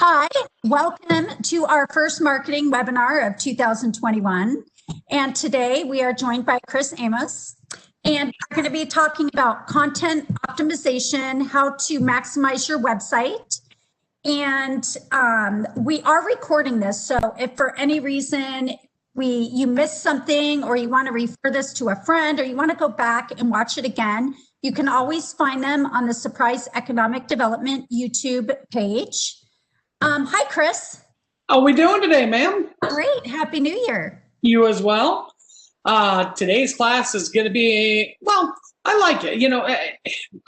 Hi, welcome to our first marketing webinar of 2021. And today we are joined by Chris Amos, and we're going to be talking about content optimization, how to maximize your website. And we are recording this, so if for any reason you missed something, or you want to refer this to a friend, or you want to go back and watch it again, you can always find them on the Surprise Economic Development YouTube page. Hi, Chris. How are we doing today, ma'am? Great. Happy New Year. You as well. Today's class is going to be, well, I like it. You know,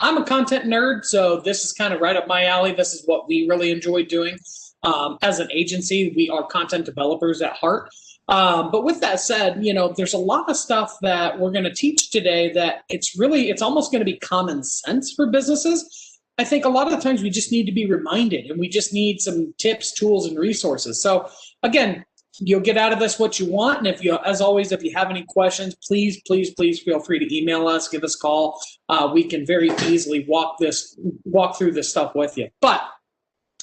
I'm a content nerd, so this is kind of right up my alley. This is what we really enjoy doing. As an agency, we are content developers at heart. But with that said, you know, there's a lot of stuff that we're going to teach today that it's almost going to be common sense for businesses. I think a lot of the times we just need to be reminded, and we just need some tips, tools, and resources. So again, you'll get out of this what you want. And as always, if you have any questions, please feel free to email us, give us a call. We can very easily walk through this stuff with you. But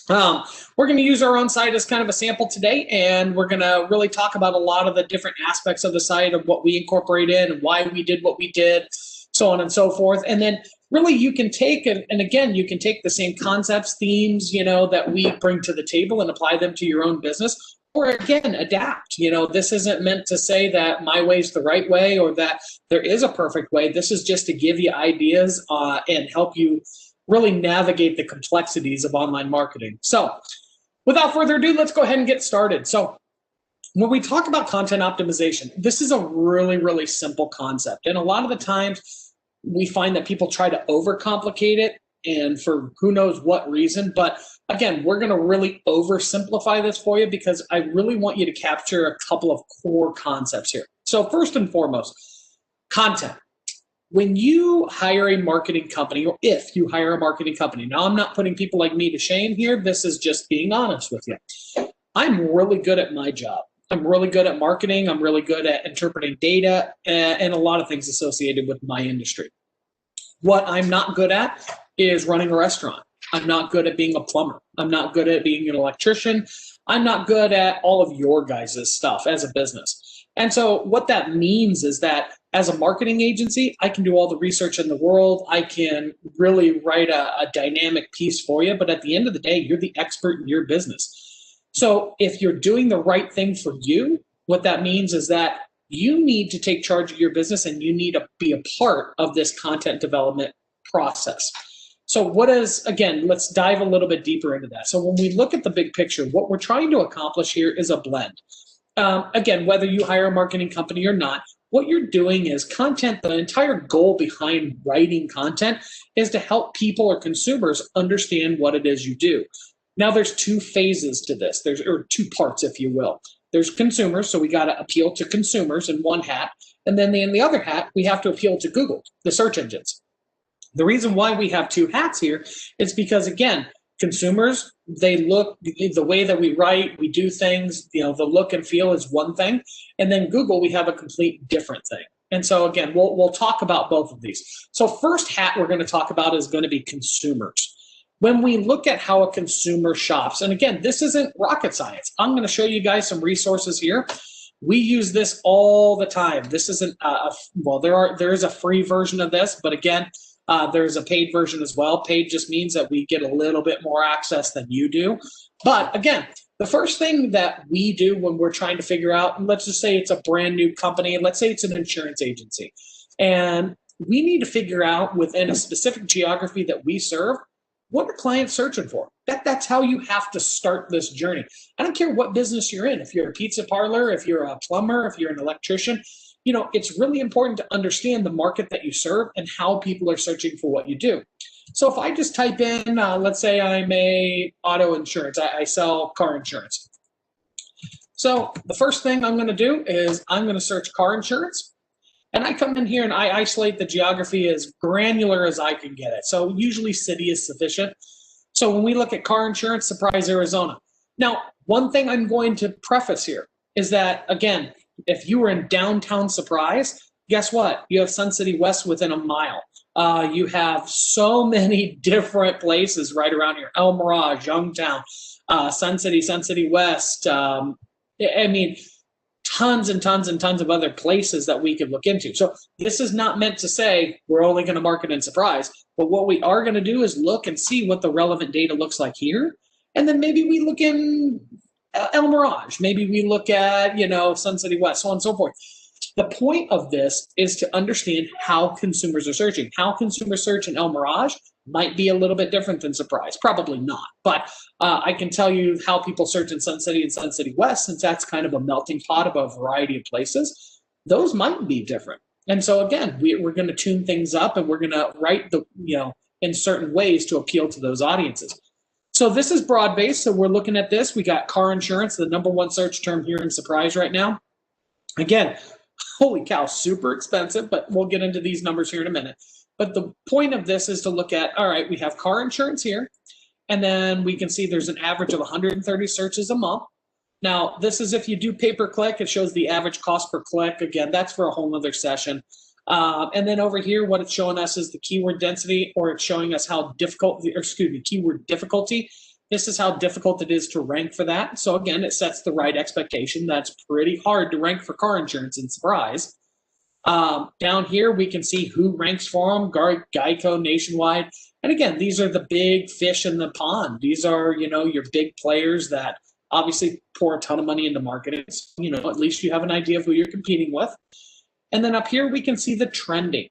we're going to use our own site as kind of a sample today, and we're going to really talk about a lot of the different aspects of the site, of what we incorporate in and why we did what we did, so on and so forth. And then really you can take, and again, you can take the same concepts, themes, you know, that we bring to the table and apply them to your own business, or again, adapt. You know, this isn't meant to say that my way is the right way or that there is a perfect way. This is just to give you ideas and help you really navigate the complexities of online marketing. So without further ado, let's go ahead and get started. So when we talk about content optimization, this is a really simple concept. And a lot of the times we find that people try to overcomplicate it, and for who knows what reason. But again, we're going to really oversimplify this for you because I really want you to capture a couple of core concepts here. So first and foremost, content. When you hire a marketing company, or if you hire a marketing company, now I'm not putting people like me to shame here. This is just being honest with you. I'm really good at my job. I'm really good at marketing. I'm really good at interpreting data and a lot of things associated with my industry. What I'm not good at is running a restaurant. I'm not good at being a plumber. I'm not good at being an electrician. I'm not good at all of your guys' stuff as a business. And so what that means is that as a marketing agency, I can do all the research in the world. I can really write a dynamic piece for you. But at the end of the day, you're the expert in your business. So if you're doing the right thing for you, what that means is that you need to take charge of your business, and you need to be a part of this content development process. So again, let's dive a little bit deeper into that. So when we look at the big picture, what we're trying to accomplish here is a blend. Again, whether you hire a marketing company or not, what you're doing is content. The entire goal behind writing content is to help people or consumers understand what it is you do. Now, there's two phases to this. Or two parts, if you will. There's consumers, so we got to appeal to consumers in one hat. And then in the other hat, we have to appeal to Google, the search engines. The reason why we have two hats here is because, again, consumers, the way that we write, we do things, you know, the look and feel is one thing. And then Google, we have a complete different thing. And so, again, we'll talk about both of these. So first hat we're going to talk about is going to be consumers. When we look at how a consumer shops, and again, this isn't rocket science. I'm going to show you guys some resources here. We use this all the time. This isn't well, there is a free version of this, but again, there's a paid version as well. Paid just means that we get a little bit more access than you do. But again, the first thing that we do when we're trying to figure out, let's just say it's a brand new company, let's say it's an insurance agency, and we need to figure out within a specific geography that we serve, what are clients searching for? That's how you have to start this journey. I don't care what business you're in. If you're a pizza parlor, if you're a plumber, if you're an electrician, you know, it's really important to understand the market that you serve and how people are searching for what you do. So if I just type in, let's say I'm a auto insurance, I sell car insurance. So the first thing I'm going to do is I'm going to search car insurance. And I come in here and I isolate the geography as granular as I can get it. So usually city is sufficient. So when we look at car insurance, Surprise, Arizona. Now, one thing I'm going to preface here is that, again, if you were in downtown Surprise, guess what? You have Sun City West within a mile. You have so many different places right around here. El Mirage, Youngtown. Sun City, Sun City West. I mean, tons and tons and tons of other places that we could look into. So this is not meant to say we're only going to market in Surprise, but what we are going to do is look and see what the relevant data looks like here. And then maybe we look in El Mirage, maybe we look at, Sun City West, so on and so forth. The point of this is to understand how consumers are searching. How consumers search in El Mirage might be a little bit different than Surprise. Probably not. But I can tell you how people search in Sun City and Sun City West, since that's kind of a melting pot of a variety of places. Those might be different. And so, again, we're going to tune things up, and we're going to write in certain ways to appeal to those audiences. So this is broad-based. So we're looking at this. We got car insurance, the #1 search term here in Surprise right now. Again, holy cow, super expensive, but we'll get into these numbers here in a minute. But the point of this is to look at, all right, we have car insurance here, and then we can see there's an average of 130 searches a month. Now, this is if you do pay-per-click, it shows the average cost per click. Again, that's for a whole nother session. And then over here, what it's showing us is the keyword density, or it's showing us how difficult, keyword difficulty. This is how difficult it is to rank for that. So again, it sets the right expectation. That's pretty hard to rank for car insurance in Surprise. Down here, we can see who ranks for them, Geico, Nationwide. And again, these are the big fish in the pond. These are, your big players that obviously pour a ton of money into marketing. So, at least you have an idea of who you're competing with. And then up here, we can see the trending.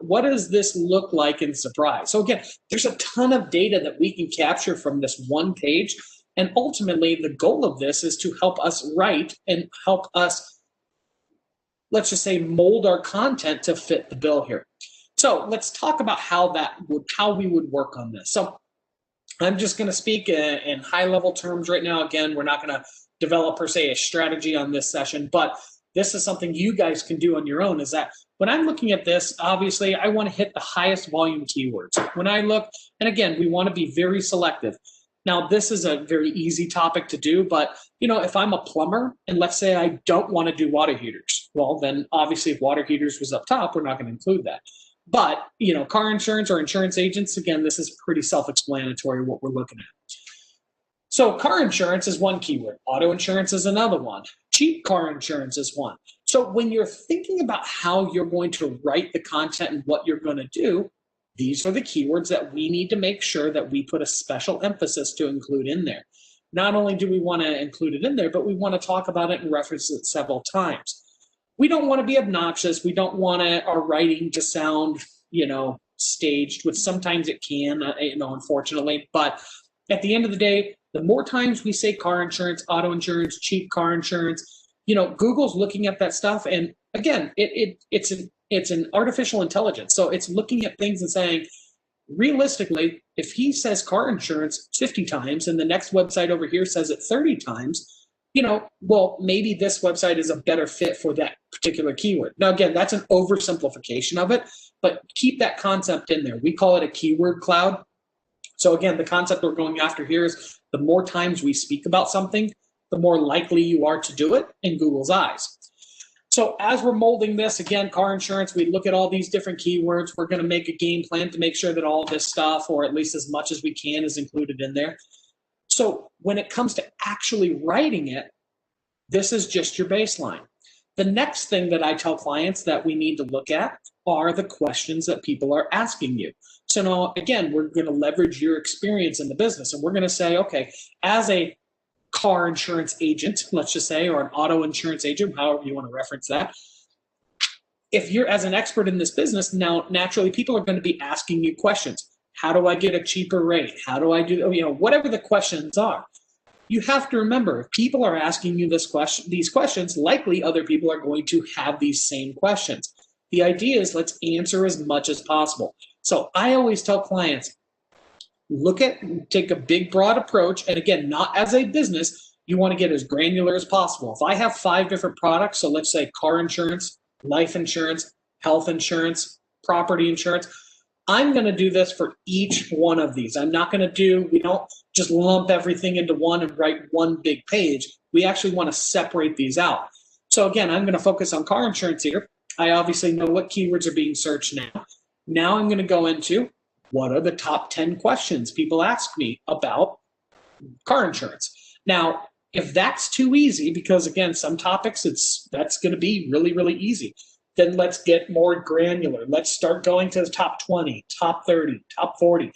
What does this look like in Surprise? So again, there's a ton of data that we can capture from this one page. And ultimately, the goal of this is to help us write and help us, let's just say, mold our content to fit the bill here. So let's talk about how we would work on this. So I'm just going to speak in high-level terms right now. Again, we're not going to develop, per se, a strategy on this session, but this is something you guys can do on your own, is that when I'm looking at this, obviously, I want to hit the highest volume keywords. When I look, and again, we want to be very selective. Now, this is a very easy topic to do, but, if I'm a plumber, and let's say I don't want to do water heaters, well, then obviously if water heaters was up top, we're not going to include that. But, car insurance or insurance agents, again, this is pretty self-explanatory what we're looking at. So car insurance is one keyword. Auto insurance is another one. Cheap car insurance is one. So when you're thinking about how you're going to write the content and what you're going to do, these are the keywords that we need to make sure that we put a special emphasis to include in there. Not only do we want to include it in there, but we want to talk about it and reference it several times. We don't want to be obnoxious. We don't want our writing to sound, staged, which sometimes it can, unfortunately. But at the end of the day, the more times we say car insurance, auto insurance, cheap car insurance, Google's looking at that stuff. And again, it's an artificial intelligence. So it's looking at things and saying, realistically, if he says car insurance 50 times and the next website over here says it 30 times, well, maybe this website is a better fit for that particular keyword. Now, again, that's an oversimplification of it, but keep that concept in there. We call it a keyword cloud. So again, the concept we're going after here is the more times we speak about something, the more likely you are to do it in Google's eyes. So as we're molding this, again, car insurance, we look at all these different keywords. We're going to make a game plan to make sure that all this stuff, or at least as much as we can, is included in there. So when it comes to actually writing it, this is just your baseline. The next thing that I tell clients that we need to look at are the questions that people are asking you. So now, again, we're going to leverage your experience in the business, and we're going to say, okay, as a car insurance agent, let's just say, or an auto insurance agent, however you want to reference that, if you're as an expert in this business, now naturally people are going to be asking you questions. How do I get a cheaper rate? How do I do, whatever the questions are. You have to remember, if people are asking you these questions, likely other people are going to have these same questions. The idea is let's answer as much as possible. So I always tell clients, take a big, broad approach. And again, not as a business, you want to get as granular as possible. If I have 5 different products, so let's say car insurance, life insurance, health insurance, property insurance, I'm going to do this for each one of these. I'm not going to we don't just lump everything into one and write one big page. We actually want to separate these out. So again, I'm going to focus on car insurance here. I obviously know what keywords are being searched now. Now I'm going to go into what are the top 10 questions people ask me about car insurance. Now, if that's too easy, because again, some topics that's going to be really, really easy, then let's get more granular. Let's start going to the top 20, top 30, top 40.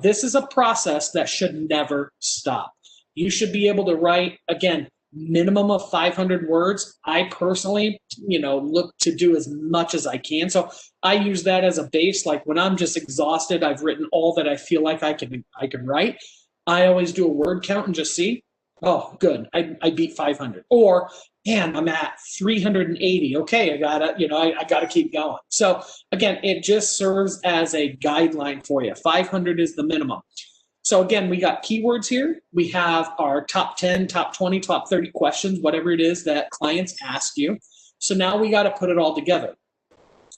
This is a process that should never stop. You should be able to write, again, minimum of 500 words. I personally, look to do as much as I can. So I use that as a base. Like when I'm just exhausted, I've written all that I feel like I can write. I always do a word count and just see, oh, good, I beat 500. Or, man, I'm at 380. Okay, I gotta keep going. So again, it just serves as a guideline for you. 500 is the minimum. So again, we got keywords here. We have our top 10, top 20, top 30 questions, whatever it is that clients ask you. So now we got to put it all together.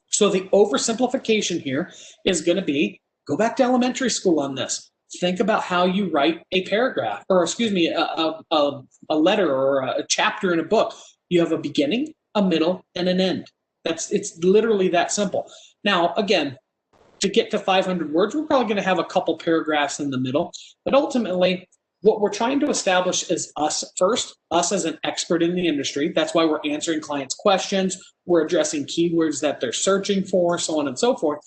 So the oversimplification here is going to be, go back to elementary school on this. Think about how you write a paragraph, or excuse me, a letter or a chapter in a book. You have a beginning, a middle, and an end. It's literally that simple. Now, again, to get to 500 words, we're probably going to have a couple paragraphs in the middle. But ultimately, what we're trying to establish is us first, us as an expert in the industry. That's why we're answering clients' questions. We're addressing keywords that they're searching for, so on and so forth.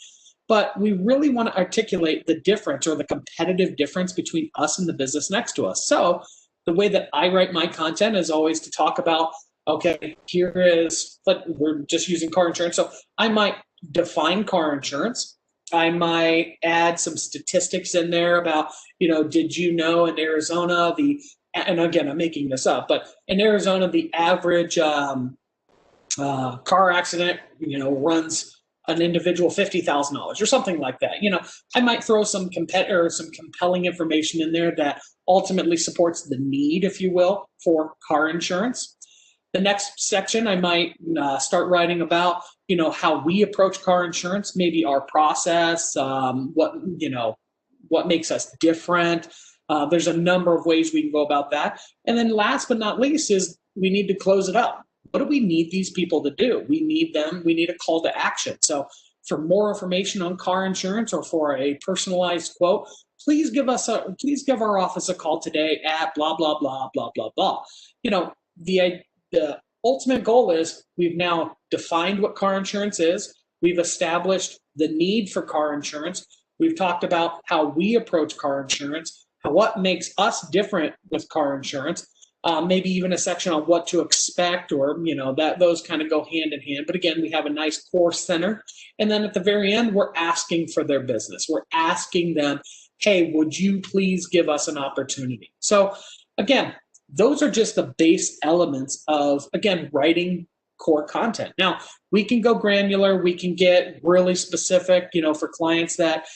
But we really want to articulate the difference or the competitive difference between us and the business next to us. So the way that I write my content is always to talk about, okay, we're just using car insurance. So I might define car insurance. I might add some statistics in there about, did you know in Arizona, and again, I'm making this up, but in Arizona, the average car accident, runs an individual $50,000 or something like that. I might throw some compelling information in there that ultimately supports the need, if you will, for car insurance. The next section, I might start writing about, how we approach car insurance, maybe our process, what makes us different. There's a number of ways we can go about that. And then last but not least is we need to close it up. What do we need these people to do? We need a call to action. So for more information on car insurance or for a personalized quote, please give our office a call today at blah, blah, blah, blah, blah, blah. The ultimate goal is we've now defined what car insurance is. We've established the need for car insurance. We've talked about how we approach car insurance, what makes us different with car insurance, maybe even a section on what to expect, or that those kind of go hand in hand. But again, we have a nice core center. And then at the very end, we're asking for their business. We're asking them, hey, would you please give us an opportunity? So again, those are just the base elements of, again, writing core content. Now, we can go granular. We can get really specific, for clients that,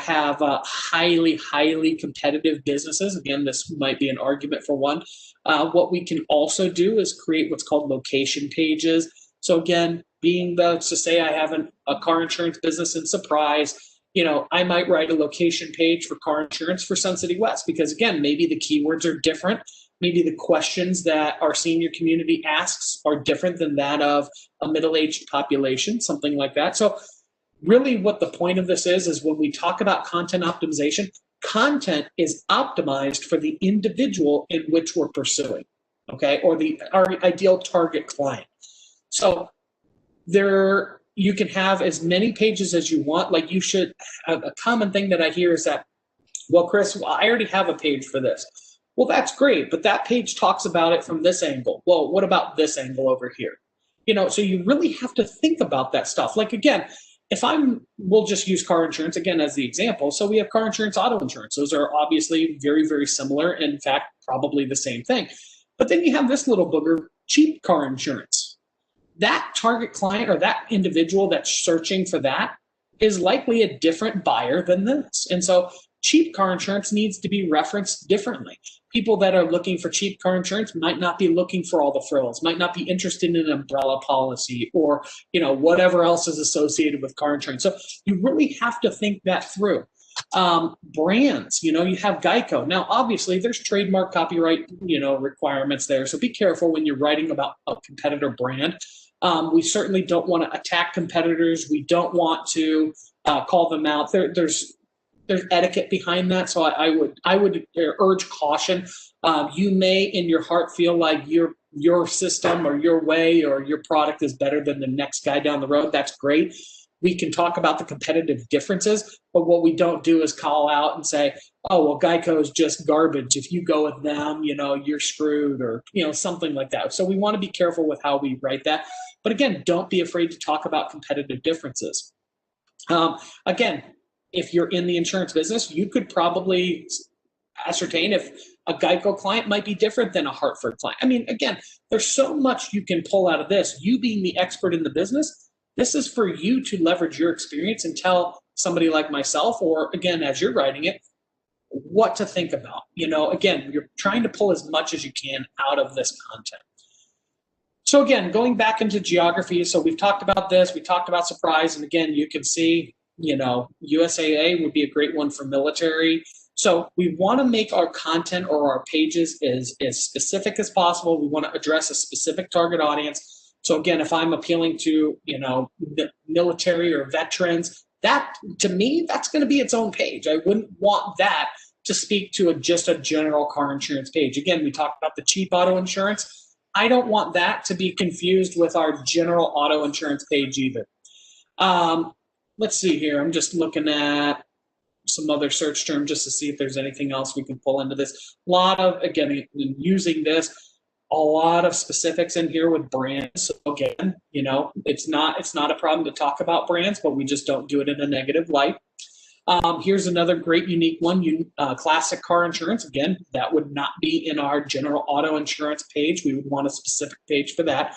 have highly, highly competitive businesses. Again, this might be an argument for one. What we can also do is create what's called location pages. So again, say I have a car insurance business in Surprise, I might write a location page for car insurance for Sun City West, because again, maybe the keywords are different. Maybe the questions that our senior community asks are different than that of a middle-aged population, something like that. So really what the point of this is when we talk about content optimization, content is optimized for the individual in which we're pursuing, okay, or our ideal target client. So you can have as many pages as you want. Like a common thing that I hear is that, well, Chris, I already have a page for this. Well, that's great, but that page talks about it from this angle. Well, what about this angle over here? So you really have to think about that stuff. Like, again, we'll just use car insurance again as the example. So we have car insurance, auto insurance. Those are obviously very, very similar. In fact, probably the same thing. But then you have this little booger, cheap car insurance. That target client or that individual that's searching for that is likely a different buyer than this. And so cheap car insurance needs to be referenced differently. People that are looking for cheap car insurance might not be looking for all the frills, might not be interested in an umbrella policy or, whatever else is associated with car insurance. So you really have to think that through. Brands, you have Geico. Now, obviously, there's trademark copyright, requirements there. So be careful when you're writing about a competitor brand. We certainly don't want to attack competitors. We don't want to call them out. There's there's etiquette behind that. So I would urge caution. You may in your heart feel like your system or your way or your product is better than the next guy down the road. That's great. We can talk about the competitive differences, but what we don't do is call out and say, oh, well, Geico is just garbage. If you go with them, you're screwed, or, something like that. So we want to be careful with how we write that. But again, don't be afraid to talk about competitive differences. Again, if you're in the insurance business, you could probably ascertain if a Geico client might be different than a Hartford client. I mean, again, there's so much you can pull out of this. You being the expert in the business, this is for you to leverage your experience and tell somebody like myself, or again, as you're writing it, what to think about. Again, you're trying to pull as much as you can out of this content. So again, going back into geography, so we've talked about this, we talked about surprise, and again, you can see, USAA would be a great one for military. So we want to make our content or our pages as specific as possible. We want to address a specific target audience. So again, if I'm appealing to, military or veterans, that to me, that's going to be its own page. I wouldn't want that to speak to just a general car insurance page. Again, we talked about the cheap auto insurance. I don't want that to be confused with our general auto insurance page either. Let's see here. I'm just looking at some other search term just to see if there's anything else we can pull into this. A lot of, again, using this, a lot of specifics in here with brands. So again, it's not a problem to talk about brands, but we just don't do it in a negative light. Here's another great unique one, classic car insurance. Again, that would not be in our general auto insurance page. We would want a specific page for that.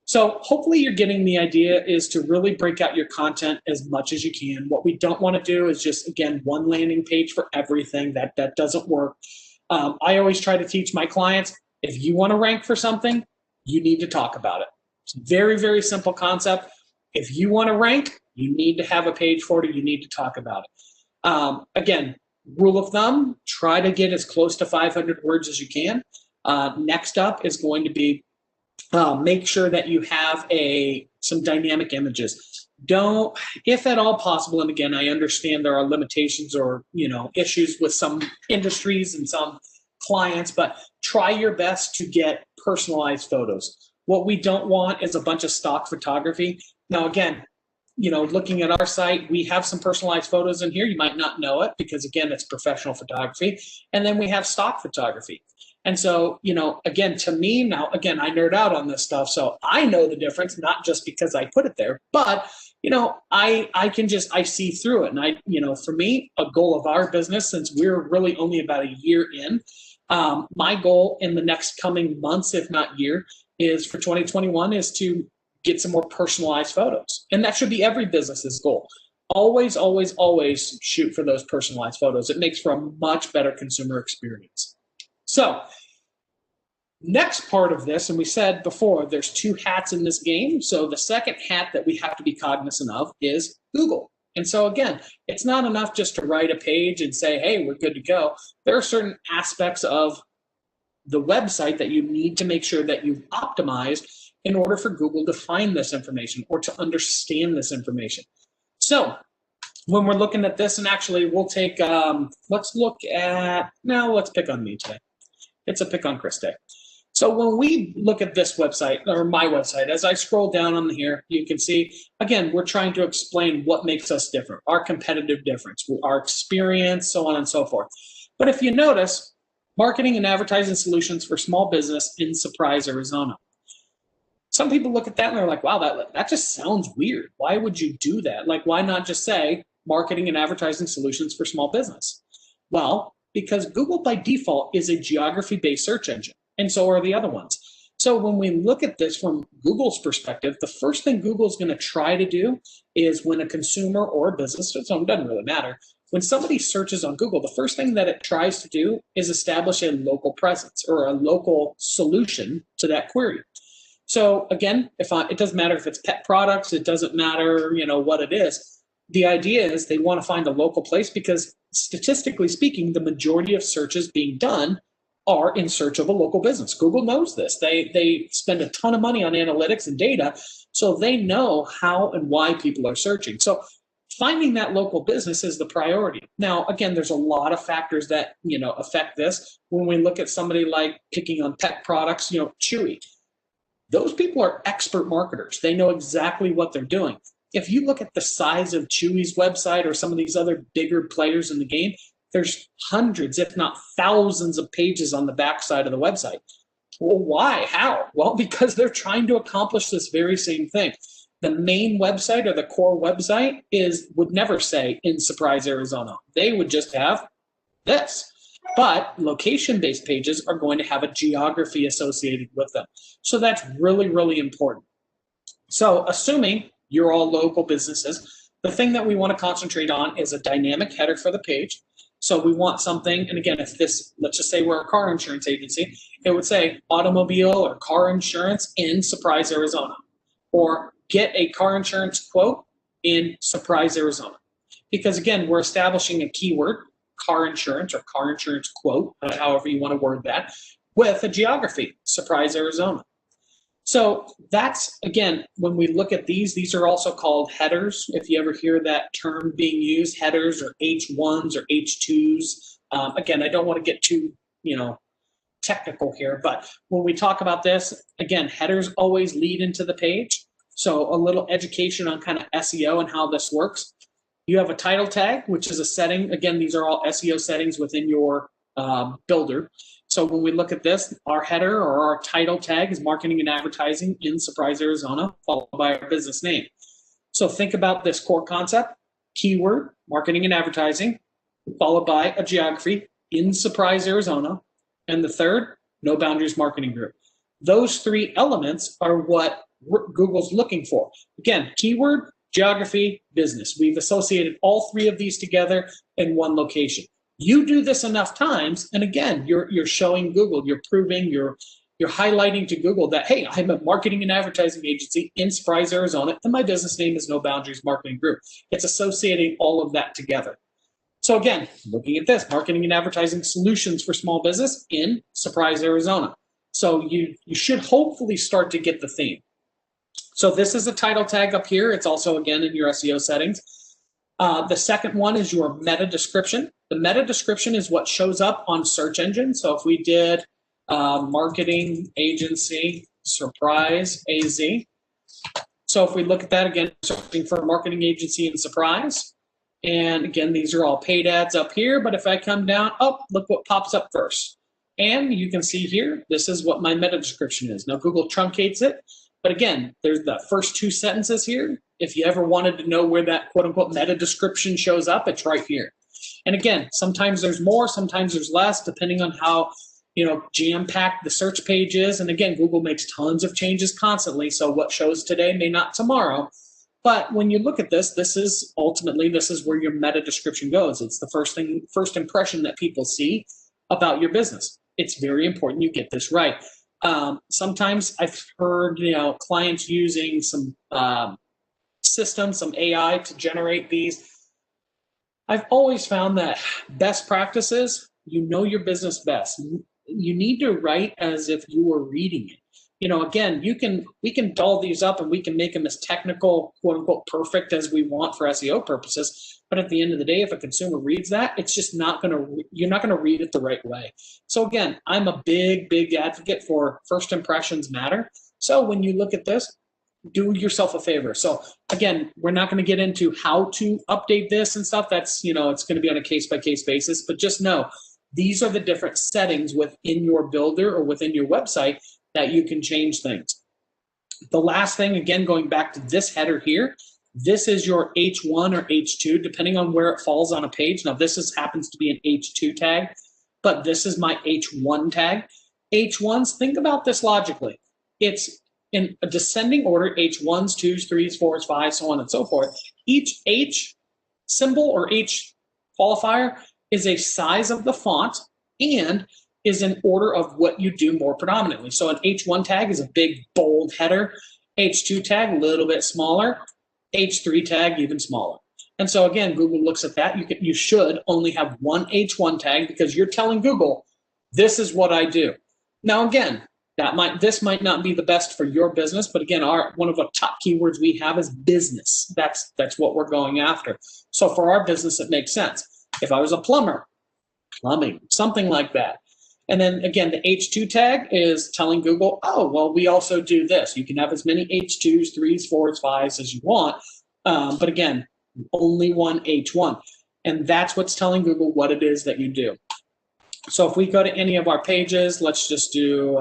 So hopefully you're getting the idea is to really break out your content as much as you can. What we don't want to do is just, again, one landing page for everything. That doesn't work. I always try to teach my clients, if you want to rank for something, you need to talk about it. It's a very, very simple concept. If you want to rank, you need to have a page for it, or you need to talk about it. Again, rule of thumb, try to get as close to 500 words as you can. Next up is going to be make sure that you have some dynamic images. Don't, if at all possible, and again, I understand there are limitations or issues with some industries and some clients, but try your best to get personalized photos. What we don't want is a bunch of stock photography. Now, again, looking at our site, we have some personalized photos in here. You might not know it because, again, it's professional photography. And then we have stock photography. And so, again, to me now, again, I nerd out on this stuff. So I know the difference, not just because I put it there, but, I see through it. And for me, a goal of our business, since we're really only about a year in, my goal in the next coming months, if not year, is for 2021 is to get some more personalized photos. And that should be every business's goal. Always, always, always shoot for those personalized photos. It makes for a much better consumer experience. So next part of this, and we said before, there's two hats in this game. So the second hat that we have to be cognizant of is Google. And so again, it's not enough just to write a page and say, hey, we're good to go. There are certain aspects of the website that you need to make sure that you've optimized in order for Google to find this information or to understand this information. So when we're looking at this, and actually we'll take, let's pick on me today. It's a pick on Chris day. So when we look at this website, or my website, as I scroll down on here, you can see, again, we're trying to explain what makes us different, our competitive difference, our experience, so on and so forth. But if you notice, marketing and advertising solutions for small business in Surprise, Arizona. Some people look at that and they're like, wow, that just sounds weird. Why would you do that? Like, why not just say marketing and advertising solutions for small business? Well, because Google by default is a geography-based search engine, and so are the other ones. So when we look at this from Google's perspective, the first thing Google's going to try to do is when a consumer or a business, so it doesn't really matter, when somebody searches on Google, the first thing that it tries to do is establish a local presence or a local solution to that query. So again, it doesn't matter if it's pet products, it doesn't matter, what it is. The idea is they want to find a local place because statistically speaking, the majority of searches being done are in search of a local business. Google knows this. They spend a ton of money on analytics and data, so they know how and why people are searching. So finding that local business is the priority. Now, again, there's a lot of factors that, affect this. When we look at somebody like picking on tech products, Chewy, those people are expert marketers. They know exactly what they're doing. If you look at the size of Chewy's website or some of these other bigger players in the game, there's hundreds, if not thousands of pages on the backside of the website. Well, why? How? Well, because they're trying to accomplish this very same thing. The main website or the core website would never say in Surprise, Arizona. They would just have this. But location-based pages are going to have a geography associated with them. So that's really, really important. So assuming you're all local businesses, the thing that we want to concentrate on is a dynamic header for the page. So we want something, and again, if this, let's just say we're a car insurance agency, it would say automobile or car insurance in Surprise, Arizona, or get a car insurance quote in Surprise, Arizona. Because again, we're establishing a keyword, car insurance or car insurance quote, however you want to word that, with a geography, Surprise, Arizona. So that's, again, when we look at these are also called headers. If you ever hear that term being used, headers or H1s or H2s. Again, I don't want to get too, technical here, but when we talk about this, again, headers always lead into the page. So a little education on kind of SEO and how this works. You have a title tag, which is a setting. Again, these are all SEO settings within your builder. So when we look at this, our header or our title tag is marketing and advertising in Surprise, Arizona, followed by our business name. So think about this core concept, keyword, marketing and advertising, followed by a geography in Surprise, Arizona. And the third, No Boundaries Marketing Group. Those three elements are what Google's looking for. Again, keyword, geography, business. We've associated all three of these together in one location. You do this enough times, and again, you're showing Google, you're proving, you're highlighting to Google that, hey, I'm a marketing and advertising agency in Surprise, Arizona, and my business name is No Boundaries Marketing Group. It's associating all of that together. So again, looking at this, marketing and advertising solutions for small business in Surprise, Arizona. So you should hopefully start to get the theme. So this is a title tag up here. It's also, again, in your SEO settings. The second one is your meta description. The meta description is what shows up on search engines. So if we did marketing agency, Surprise, AZ. So if we look at that again, searching for marketing agency and Surprise. And again, these are all paid ads up here. But if I come down, look what pops up first. And you can see here, this is what my meta description is. Now Google truncates it. But again, there's the first two sentences here. If you ever wanted to know where that quote unquote meta description shows up, it's right here. And again, sometimes there's more, sometimes there's less, depending on how jam-packed the search page is. And again, Google makes tons of changes constantly. So what shows today may not tomorrow. But when you look at this, this is where your meta description goes. It's the first impression that people see about your business. It's very important you get this right. Sometimes I've heard, clients using some systems, some AI to generate these. I've always found that best practices, your business best. You need to write as if you were reading it. Again, we can doll these up and we can make them as technical, quote unquote, perfect as we want for SEO purposes. But at the end of the day, if a consumer reads that, it's just you're not going to read it the right way. So again, I'm a big, big advocate for first impressions matter. So when you look at this, do yourself a favor. So again, we're not going to get into how to update this and stuff. That's, it's going to be on a case-by-case basis, but just know these are the different settings within your builder or within your website that you can change things. The last thing, again, going back to this header here, this is your H1 or H2, depending on where it falls on a page. Now, this happens to be an H2 tag, but this is my H1 tag. H1s, think about this logically. It's in a descending order, H1s, 2s, 3s, 4s, 5s, so on and so forth. Each H symbol or H qualifier is a size of the font and is in order of what you do more predominantly. So an H1 tag is a big, bold header. H2 tag, a little bit smaller. H3 tag, even smaller. And so again, Google looks at that. You should only have one H1 tag because you're telling Google, this is what I do. Now again, This might not be the best for your business, but again, one of the top keywords we have is business. That's what we're going after. So for our business, it makes sense. If I was a plumber, plumbing, something like that. And then again, the H2 tag is telling Google, oh, well, we also do this. You can have as many H2s, 3s, 4s, 5s as you want. But again, only one H1. And that's what's telling Google what it is that you do. So if we go to any of our pages, let's just do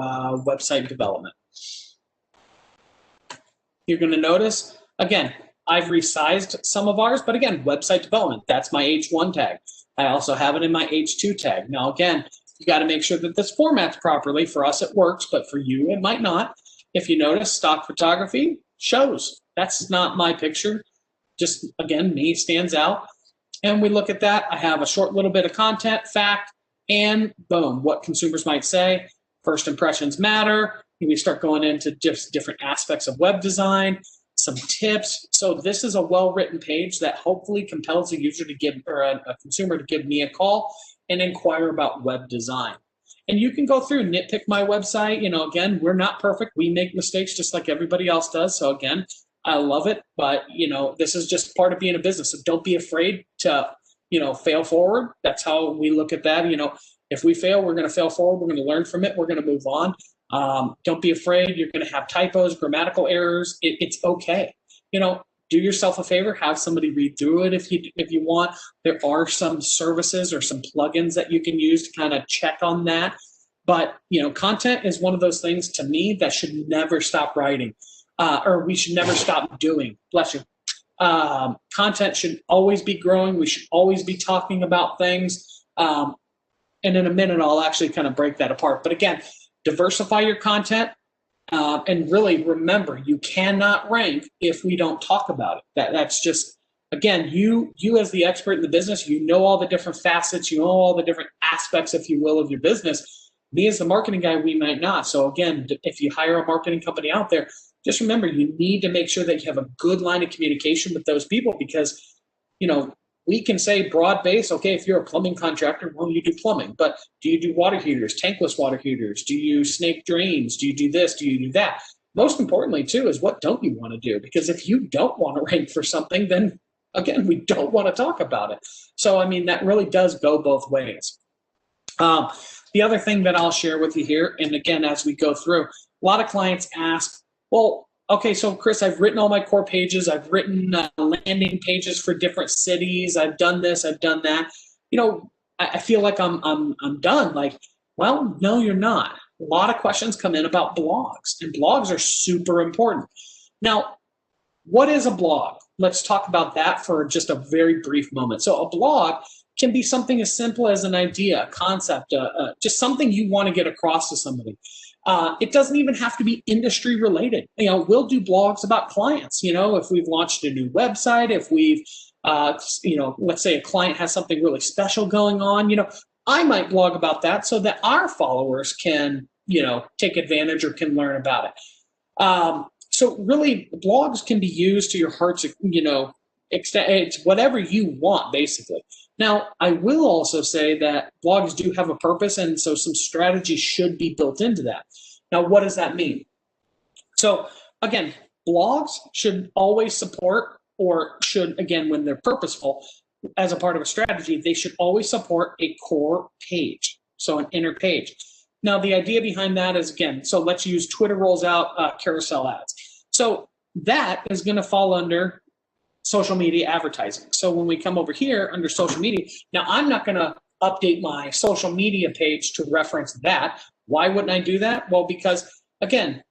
website development. You're going to notice, again, I've resized some of ours, but again, website development, that's my H1 tag. I also have it in my H2 tag. Now, again, you got to make sure that this formats properly. For us, it works, but for you, it might not. If you notice, stock photography shows. That's not my picture. Just, again, me stands out. And we look at that. I have a short little bit of content, fact, and boom, what consumers might say. First impressions matter. We start going into just different aspects of web design, some tips. So this is a well-written page that hopefully compels a user to give, or a consumer to give me a call and inquire about web design. And you can go through, nitpick my website. You know, again, we're not perfect. We make mistakes just like everybody else does. So again, I love it, but you know, this is just part of being a business. So don't be afraid to, you know, fail forward. That's how we look at that. You know, if we fail, we're going to fail forward. We're going to learn from it. We're going to move on. Don't be afraid. You're going to have typos, grammatical errors. It's okay. You know, do yourself a favor. Have somebody read through it if you want. There are some services or some plugins that you can use to kind of check on that. But, you know, content is one of those things to me that should never stop writing, or we should never stop doing. Bless you. Content should always be growing. We should always be talking about things. And in a minute, I'll actually kind of break that apart. But again, diversify your content. And really remember, you cannot rank if we don't talk about it. That's just, again, you as the expert in the business, you know all the different facets, you know all the different aspects, if you will, of your business. Me as the marketing guy, we might not. So again, if you hire a marketing company out there, just remember, you need to make sure that you have a good line of communication with those people, because, you know, we can say broad base, okay, if you're a plumbing contractor, well, you do plumbing, but do you do water heaters, tankless water heaters? Do you snake drains? Do you do this? Do you do that? Most importantly, too, is what don't you want to do? Because if you don't want to rank for something, then again, we don't want to talk about it. So, I mean, that really does go both ways. The other thing that I'll share with you here, and again, as we go through, a lot of clients ask, well, okay, so Chris, I've written all my core pages. I've written landing pages for different cities. I've done this. I've done that. You know, I feel like I'm done. Like, well, no, you're not. A lot of questions come in about blogs, and blogs are super important. Now, what is a blog? Let's talk about that for just a very brief moment. So a blog can be something as simple as an idea, a concept, just something you want to get across to somebody. It doesn't even have to be industry related. You know, we'll do blogs about clients. You know, if we've launched a new website, if we've, you know, let's say a client has something really special going on, you know, I might blog about that so that our followers can, you know, take advantage or can learn about it. So really, blogs can be used to your heart's, you know, extent. It's whatever you want, basically. Now, I will also say that blogs do have a purpose, and so some strategy should be built into that. Now, what does that mean? So again, blogs should always support, or should, again, when they're purposeful, as a part of a strategy, they should always support a core page, so an inner page. Now, the idea behind that is, again, so let's use Twitter rolls out carousel ads. So that is going to fall under social media advertising. So when we come over here under social media, now I'm not going to update my social media page to reference that. Why wouldn't I do that? Well, because again,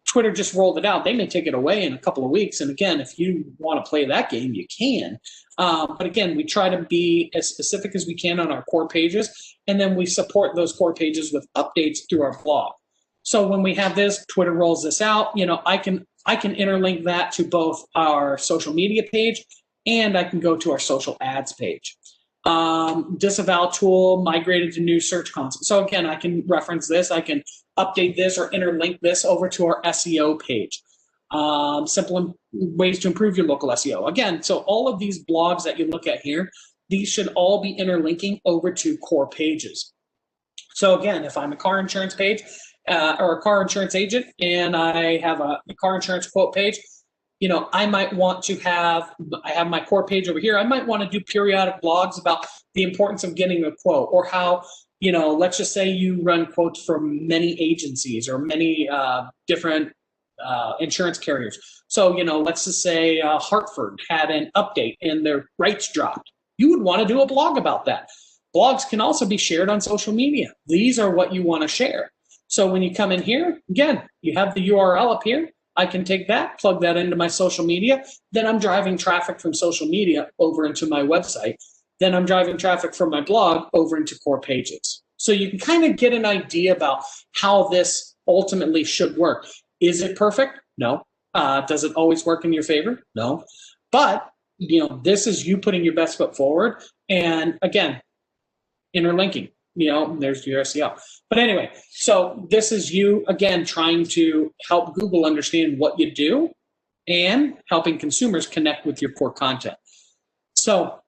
Twitter just rolled it out. They may take it away in a couple of weeks. And again, if you want to play that game, you can. But again, we try to be as specific as we can on our core pages. And then we support those core pages with updates through our blog. So when we have this, Twitter rolls this out, you know, I can interlink that to both our social media page, and I can go to our social ads page. Disavow tool migrated to new search console. So again, I can reference this. I can update this or interlink this over to our SEO page. Simple ways to improve your local SEO. Again, so all of these blogs that you look at here, these should all be interlinking over to core pages. So again, if I'm a car insurance page or a car insurance agent and I have a car insurance quote page, I might want to I have my core page over here. I might want to do periodic blogs about the importance of getting a quote, or how, let's just say you run quotes from many agencies or many different insurance carriers. So, let's just say Hartford had an update and their rates dropped. You would want to do a blog about that. Blogs can also be shared on social media. These are what you want to share. So when you come in here, again, you have the URL up here. I can take that, plug that into my social media. Then I'm driving traffic from social media over into my website. Then I'm driving traffic from my blog over into core pages. So you can kind of get an idea about how this ultimately should work. Is it perfect? No. Does it always work in your favor? No. But, this is you putting your best foot forward. And again, interlinking, there's your SEO. But anyway, so this is you, again, trying to help Google understand what you do and helping consumers connect with your core content. So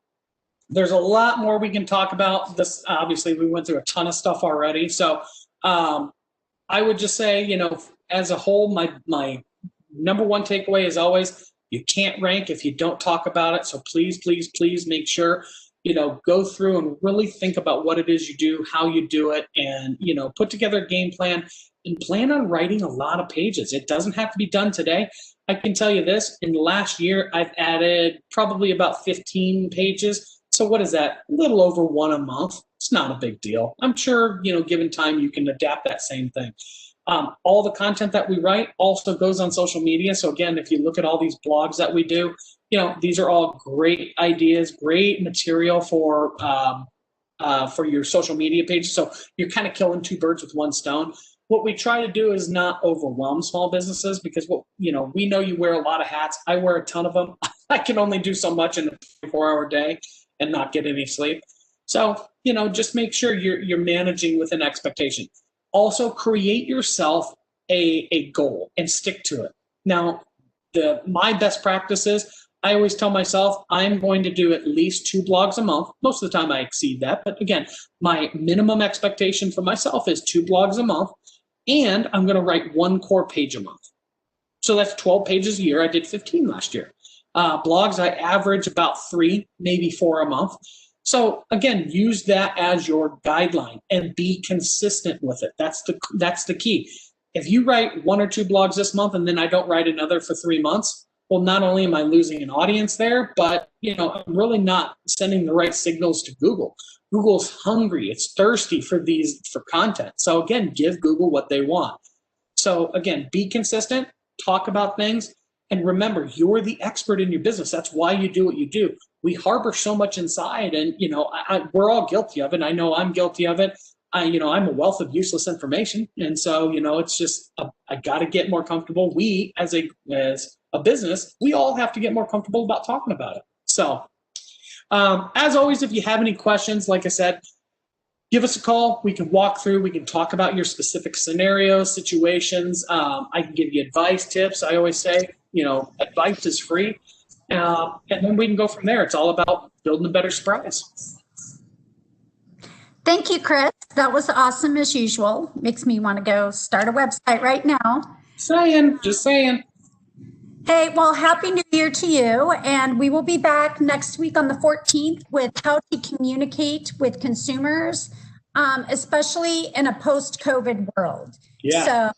there's a lot more we can talk about. This, obviously, we went through a ton of stuff already. So I would just say, as a whole, my number one takeaway is always, you can't rank if you don't talk about it. So please, please, please make sure go through and really think about what it is you do, how you do it, and, put together a game plan and plan on writing a lot of pages. It doesn't have to be done today. I can tell you this, in the last year, I've added probably about 15 pages. So what is that? A little over one a month. It's not a big deal. I'm sure, given time, you can adapt that same thing. All the content that we write also goes on social media. So again, if you look at all these blogs that we do, these are all great ideas, great material for your social media page. So you're kind of killing two birds with one stone. What we try to do is not overwhelm small businesses, because we know you wear a lot of hats. I wear a ton of them. I can only do so much in a 24-hour day and not get any sleep. So, just make sure you're managing with an expectation. Also, create yourself a goal and stick to it. Now, my best practice is, I always tell myself I'm going to do at least 2 blogs a month. Most of the time I exceed that. But again, my minimum expectation for myself is 2 blogs a month. And I'm going to write 1 core page a month. So that's 12 pages a year. I did 15 last year. Blogs, I average about 3, maybe 4 a month. So again, use that as your guideline and be consistent with it. That's the key. If you write 1 or 2 blogs this month and then I don't write another for 3 months, well, not only am I losing an audience there, but I'm really not sending the right signals to Google. Google's hungry, it's thirsty for content. So again, give Google what they want. So again, be consistent, talk about things, and remember, you're the expert in your business. That's why you do what you do. We harbor so much inside, and we're all guilty of it. I know I'm guilty of it. I'm a wealth of useless information, and so it's just I got to get more comfortable. We as a business, we all have to get more comfortable about talking about it. So as always, if you have any questions, like I said, give us a call. We can walk through, we can talk about your specific scenarios, situations. I can give you advice, tips. I always say, advice is free. And then we can go from there. It's all about building a better surprise. Thank you, Chris. That was awesome as usual. Makes me want to go start a website right now. Just saying. Hey, well, Happy New Year to you. And we will be back next week on the 14th with how to communicate with consumers, especially in a post-COVID world. Yeah. So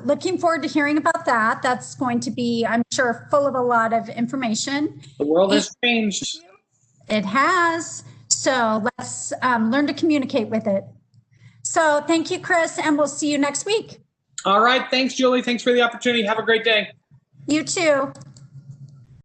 looking forward to hearing about that. That's going to be, I'm sure, full of a lot of information. The world has changed. It has. So let's learn to communicate with it. So thank you, Chris, and we'll see you next week. All right. Thanks, Julie. Thanks for the opportunity. Have a great day. You too.